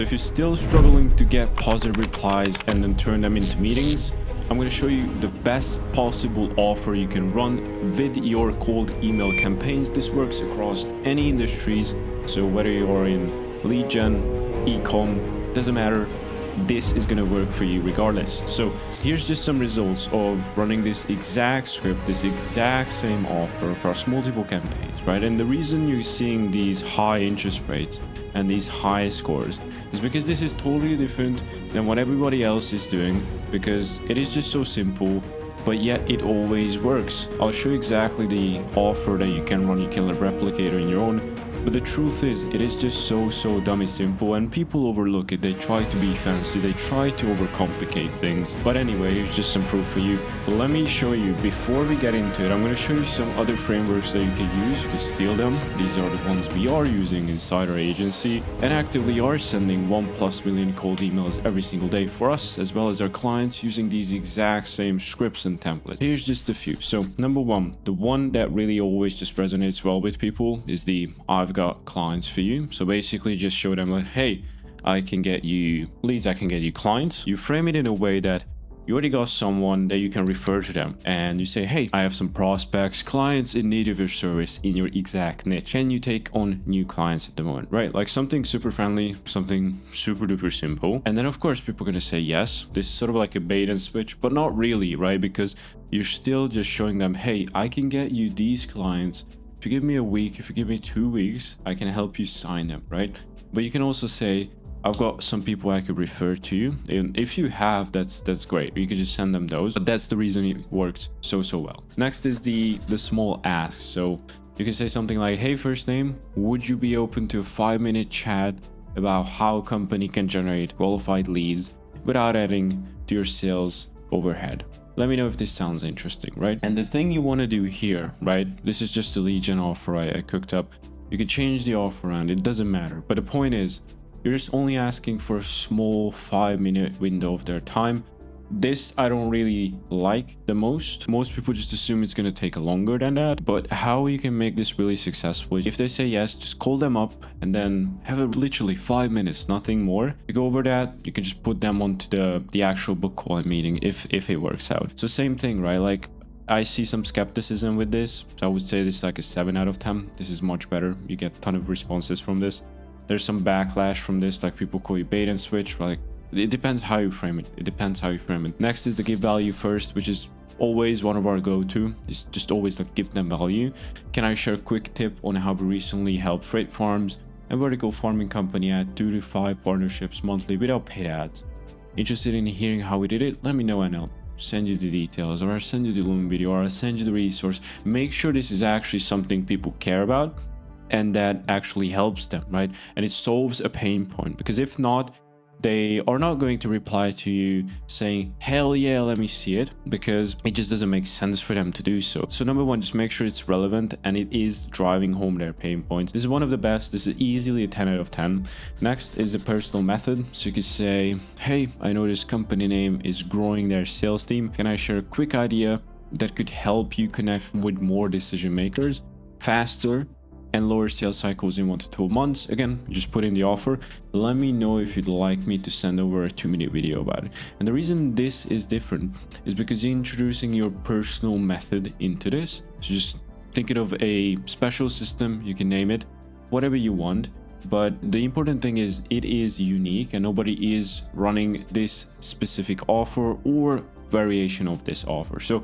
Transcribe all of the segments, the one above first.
If you're still struggling to get positive replies and then turn them into meetings, I'm going to show you the best possible offer you can run with your cold email campaigns. This works across any industries. So whether you're in lead gen, e-com, doesn't matter. This is going to work for you regardless. So here's just some results of running this exact script, this exact same offer across multiple campaigns, right? And the reason you're seeing these high interest rates and these high scores is because this is totally different than what everybody else is doing, because it is just so simple, but yet it always works. I'll show you exactly the offer that you can run. You can replicate it on your own. But the truth is, it is just so dummy simple, and people overlook it. They try to be fancy, they try to overcomplicate things. But anyway, here's just some proof for you. Let me show you, before we get into it, I'm going to show you some other frameworks that you can use. You can steal them. These are the ones we are using inside our agency, and actively are sending 1+ million cold emails every single day for us, as well as our clients, using these exact same scripts and templates. Here's just a few. So number one, the one that really always just resonates well with people is the I've got clients for you. So basically just show them like, hey, I can get you leads, I can get you clients. You frame it in a way that you already got someone that you can refer to them, and you say, hey, I have some prospects, clients in need of your service in your exact niche. Can you take on new clients at the moment, right? Like something super friendly, something super duper simple. And then of course people are going to say yes. This is sort of like a bait and switch, but not really, right? Because you're still just showing them, hey, I can get you these clients. If you give me a week, if you give me 2 weeks, I can help you sign them, right? But you can also say, I've got some people I could refer to you. And if you have, that's great. You could just send them those. But that's the reason it works so well. Next is the small ask. So you can say something like, hey, first name, would you be open to a 5-minute chat about how a company can generate qualified leads without adding to your sales overhead? Let me know if this sounds interesting, right? And the thing you want to do here, right? This is just a lead gen offer I cooked up. You can change the offer around, it doesn't matter. But the point is, you're just only asking for a small 5-minute window of their time. This I don't really like the most. Most people just assume it's going to take longer than that. But how you can make this really successful, if they say yes, just call them up and then have a literally 5 minutes, nothing more. You go over that, you can just put them onto the actual book call meeting if it works out. So same thing, right? Like I see some skepticism with this. So I would say this is like a 7 out of 10. This is much better. You get a ton of responses from this. There's some backlash from this, like people call you bait and switch. Like it depends how you frame it. It depends how you frame it. Next is the give value first, which is always one of our go-to. It's just always like give them value. Can I share a quick tip on how we recently helped freight farms and vertical farming company add 2 to 5 partnerships monthly without paid ads? Interested in hearing how we did it? Let me know and I'll send you the details, or I'll send you the Loom video, or I'll send you the resource. Make sure this is actually something people care about and that actually helps them, right? And it solves a pain point, because if not, they are not going to reply to you saying, hell yeah, let me see it, because it just doesn't make sense for them to do so. So number one, just make sure it's relevant and it is driving home their pain points. This is one of the best. This is easily a 10 out of 10. Next is the personal method. So you could say, hey, I know this company name is growing their sales team. Can I share a quick idea that could help you connect with more decision makers faster and lower sales cycles in 1 to 2 months? Again, just put in the offer. Let me know if you'd like me to send over a 2-minute video about it. And the reason this is different is because you're introducing your personal method into this. So just think of a special system, you can name it whatever you want. But the important thing is it is unique and nobody is running this specific offer or variation of this offer. So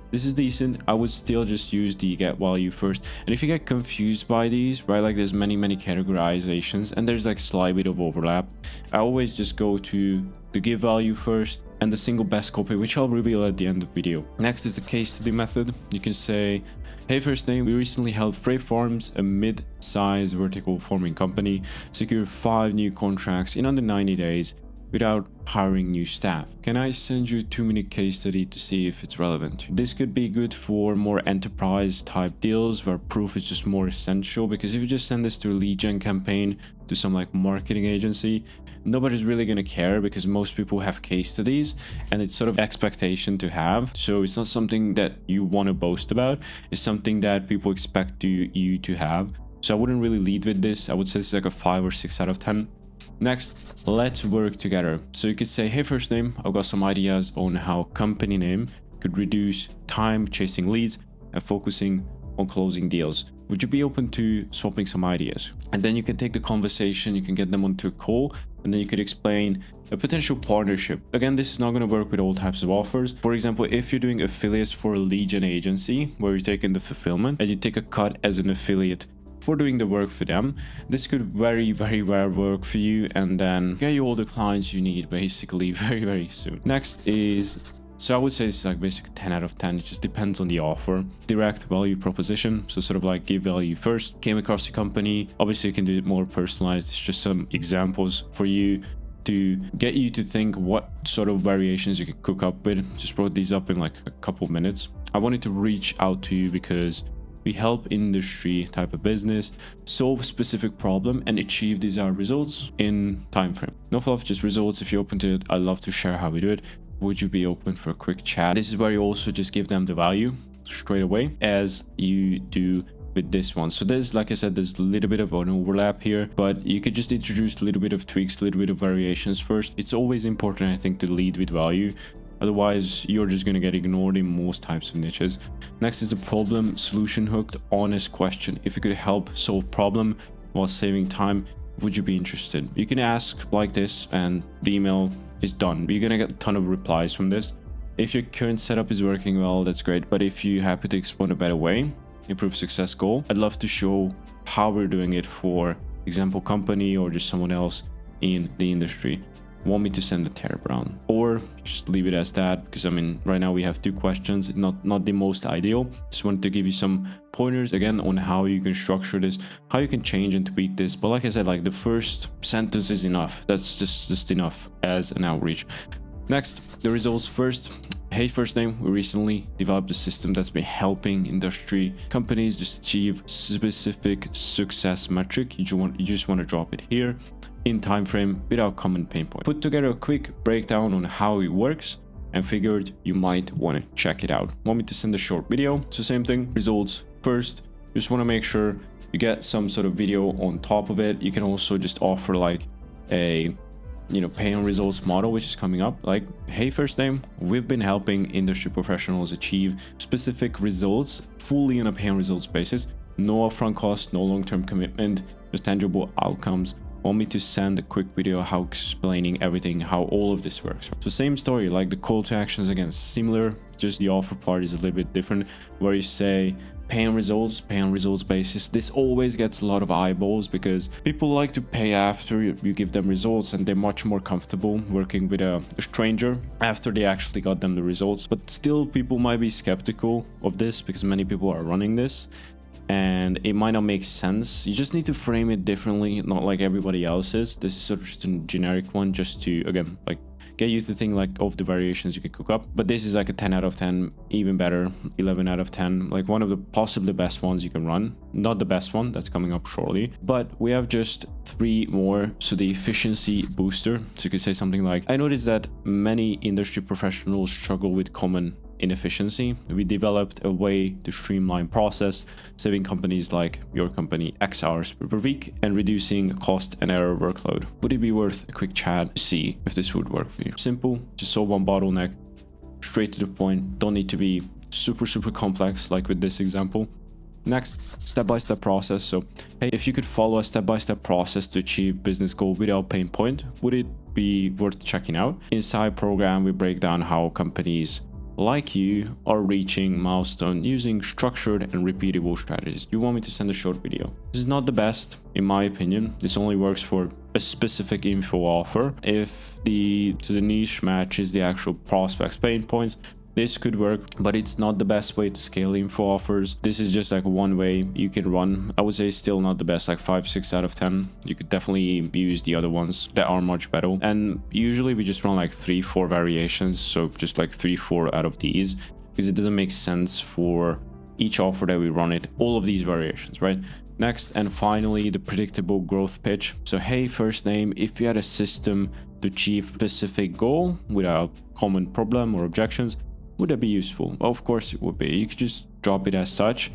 this is decent. I would still just use the get value first. And if you get confused by these, right, like there's many categorizations and there's like slight bit of overlap, I always just go to the give value first and the single best copy, which I'll reveal at the end of the video. Next is the case study method. You can say, hey, first name, we recently helped Freight Farms, a mid-size vertical farming company, secure 5 new contracts in under 90 days without hiring new staff. Can I send you a 2-minute case study to see if it's relevant? This could be good for more enterprise type deals where proof is just more essential, because if you just send this to a lead gen campaign to some like marketing agency, nobody's really going to care because most people have case studies and it's sort of expectation to have. So it's not something that you want to boast about. It's something that people expect you to have. So I wouldn't really lead with this. I would say it's like a 5 or 6 out of 10. Next, let's work together. So you could say, hey, first name, I've got some ideas on how company name could reduce time chasing leads and focusing on closing deals. Would you be open to swapping some ideas? And then you can take the conversation, you can get them onto a call, and then you could explain a potential partnership. Again, this is not going to work with all types of offers. For example, if you're doing affiliates for a lead gen agency where you're taking the fulfillment and you take a cut as an affiliate for doing the work for them, this could very well work for you, and then get you all the clients you need basically very soon. Next is, so I would say it's like basically 10 out of 10. It just depends on the offer. Direct value proposition. So sort of like give value first. Came across the company. Obviously you can do it more personalized. It's just some examples for you to get you to think what sort of variations you can cook up with. Just wrote these up in like a couple of minutes. I wanted to reach out to you because we help industry type of business solve specific problem and achieve desired results in time frame. No fluff, just results. If you're open to it, I'd love to share how we do it. Would you be open for a quick chat? This is where you also just give them the value straight away as you do with this one. So there's, like I said, there's a little bit of an overlap here, but you could just introduce a little bit of tweaks, a little bit of variations first. It's always important, I think, to lead with value. Otherwise, you're just going to get ignored in most types of niches. Next is the problem solution hooked honest question. If you could help solve problem while saving time, would you be interested? You can ask like this and the email is done. You're gonna get a ton of replies from this. If your current setup is working well, that's great. But if you're happy to explore a better way, improve success goal, I'd love to show how we're doing it for example company or just someone else in the industry. Want me to send a tear brown, or just leave it as that? Because I mean, right now we have 2 questions, not the most ideal. Just wanted to give you some pointers again on how you can structure this, how you can change and tweak this. But like I said, like the first sentence is enough. That's just enough as an outreach. Next, the results first. Hey, first name, we recently developed a system that's been helping industry companies just achieve specific success metric. You just want to drop it here in time frame without common pain point. Put together a quick breakdown on how it works and figured you might want to check it out. Want me to send a short video? So same thing, results first. Just want to make sure you get some sort of video on top of it. You can also just offer like a pay on results model, which is coming up. Like, hey, first name, we've been helping industry professionals achieve specific results fully on a pay on results basis. No upfront cost, no long-term commitment, just tangible outcomes. Want me to send a quick video how explaining everything, how all of this works. So same story, like the call to actions again, similar, just the offer part is a little bit different, where you say pay on results basis. This always gets a lot of eyeballs because people like to pay after you give them results, and they're much more comfortable working with a stranger after they actually got them the results. But still, people might be skeptical of this because many people are running this and it might not make sense. You just need to frame it differently, not like everybody else is. This is sort of just a generic one just to, again, like get you to think like of the variations you can cook up. But this is like a 10 out of 10, even better, 11 out of 10, like one of the possibly best ones you can run. Not the best one, that's coming up shortly, but we have just 3 more. So the efficiency booster, so you could say something like, I noticed that many industry professionals struggle with common inefficiency. We developed a way to streamline process, saving companies like your company X hours per week and reducing cost and error workload. Would it be worth a quick chat to see if this would work for you? Simple, just solve one bottleneck, straight to the point. Don't need to be super complex like with this example. Next, step-by-step process. So hey, if you could follow a step-by-step process to achieve business goal without pain point, would it be worth checking out? Inside program, we break down how companies like you are reaching milestone using structured and repeatable strategies. You want me to send a short video? This is not the best, in my opinion. This only works for a specific info offer. If the niche matches the actual prospect's pain points, this could work, but it's not the best way to scale info offers. This is just like one way you can run. I would say still not the best, like 5-6 out of 10. You could definitely use the other ones that are much better. And usually we just run like 3-4 variations. So just like 3-4 out of these, because it doesn't make sense for each offer that we run it, all of these variations, right? Next, and finally, the predictable growth pitch. So hey, first name, if you had a system to achieve a specific goal without common problem or objections, would that be useful? Of course it would be. You could just drop it as such.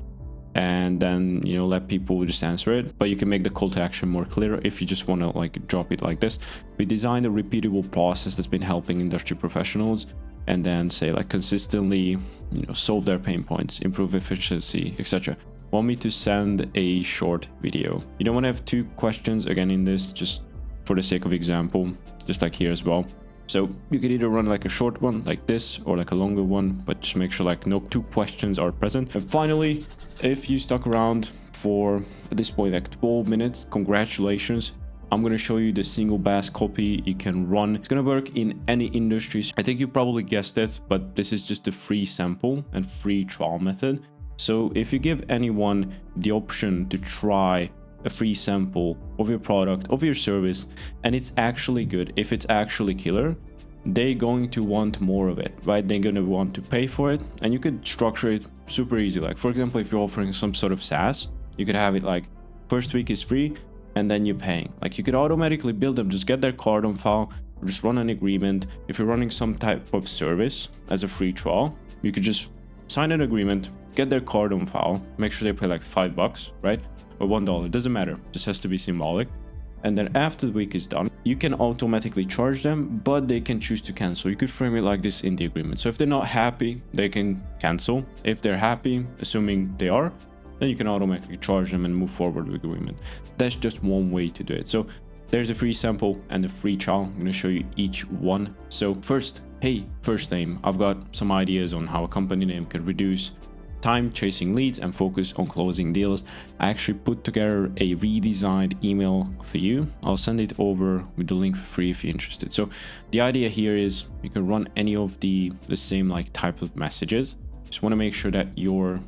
and then, you know, let people just answer it. But you can make the call to action more clear if you just want to like drop it like this. We designed a repeatable process that's been helping industry professionals, and then say like consistently, you know, solve their pain points, improve efficiency, etc. Want me to send a short video? You don't want to have 2 questions again in this, just for the sake of example, just like here as well. So you could either run like a short one like this or like a longer one, but just make sure like no 2 questions are present. And finally, if you stuck around for at this point like 12 minutes, congratulations. I'm going to show you the single best copy you can run. It's going to work in any industries. I think you probably guessed it, but this is just a free sample and free trial method. So if you give anyone the option to try a free sample of your product, of your service, and it's actually good, if it's actually killer, they're going to want more of it, right? They're going to want to pay for it, and you could structure it super easy. Like for example, if you're offering some sort of SaaS, you could have it like first week is free and then you're paying. Like you could automatically build them, just get their card on file, or just run an agreement. If you're running some type of service as a free trial, you could just sign an agreement, get their card on file, make sure they pay like $5, right? Or $1, doesn't matter, just has to be symbolic. And then after the week is done, you can automatically charge them, but they can choose to cancel. You could frame it like this in the agreement. So if they're not happy, they can cancel. If they're happy, assuming they are, then you can automatically charge them and move forward with the agreement. That's just one way to do it. So there's a free sample and a free trial. I'm going to show you each one. So first, hey, first name. I've got some ideas on how a company name can reduce time chasing leads and focus on closing deals. I actually put together a redesigned email for you. I'll send it over with the link for free if you're interested. So the idea here is you can run any of the same like type of messages. Just want to make sure that your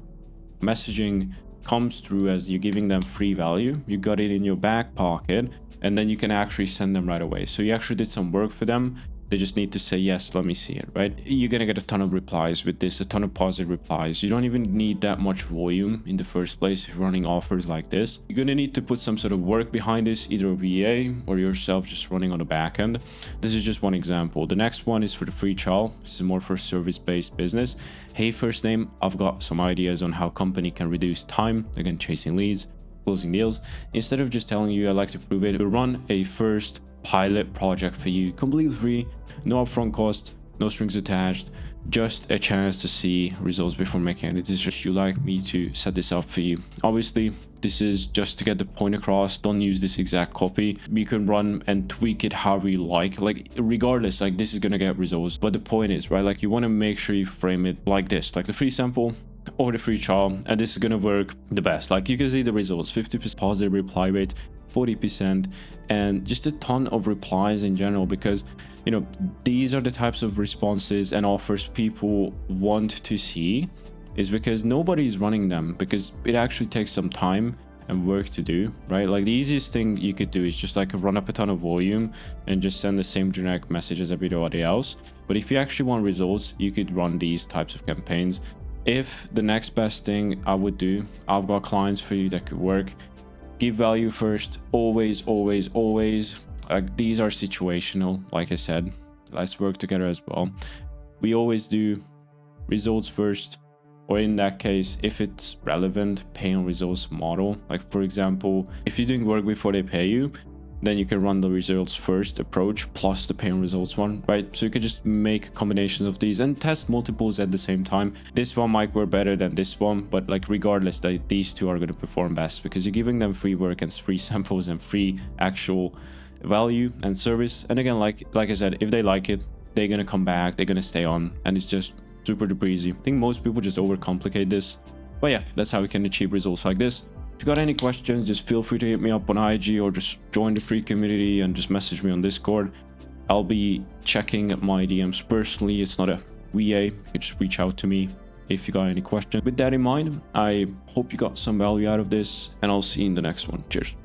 messaging comes through as you're giving them free value. You got it in your back pocket, and then you can actually send them right away. So you actually did some work for them. They just need to say, yes, let me see it, right? You're going to get a ton of replies with this, a ton of positive replies. You don't even need that much volume in the first place if you're running offers like this. You're going to need to put some sort of work behind this, either a VA or yourself just running on the back end. This is just one example. The next one is for the free trial. This is more for service-based business. Hey, first name, I've got some ideas on how company can reduce time, again, chasing leads, closing deals. Instead of just telling you I'd like to prove it, we'll run a first pilot project for you, completely free, no upfront cost, no strings attached, just a chance to see results before making any decisions. You like me to set this up for you. Obviously, this is just to get the point across. Don't use this exact copy. You can run and tweak it however you like regardless, like this is gonna get results. But the point is, right, like you want to make sure you frame it like this, like the free sample or the free trial, and this is gonna work the best. Like you can see the results, 50% positive reply rate, 40%, and just a ton of replies in general, because you know these are the types of responses and offers people want to see, is because nobody's running them, because it actually takes some time and work to do, right? Like the easiest thing you could do is just like run up a ton of volume and just send the same generic message as everybody else. But if you actually want results, you could run these types of campaigns. If the next best thing I would do, I've got clients for you that could work. Give value first, always. Like these are situational, like I said. Let's work together as well. We always do results first, or in that case, if it's relevant, pay on results model. Like for example, if you're doing work before they pay you, then you can run the results first approach plus the pay on results one, right? So you could just make combinations of these and test multiples at the same time. This one might work better than this one, but like regardless, these two are going to perform best because you're giving them free work and free samples and free actual value and service. And again, like I said, if they like it, they're going to come back, they're going to stay on, and it's just super duper easy. I think most people just overcomplicate this, but yeah, that's how we can achieve results like this. If you got any questions, just feel free to hit me up on IG or just join the free community and just message me on Discord. I'll be checking my DMs personally. It's not a VA. You can just reach out to me if you got any questions. With that in mind, I hope you got some value out of this, and I'll see you in the next one. Cheers.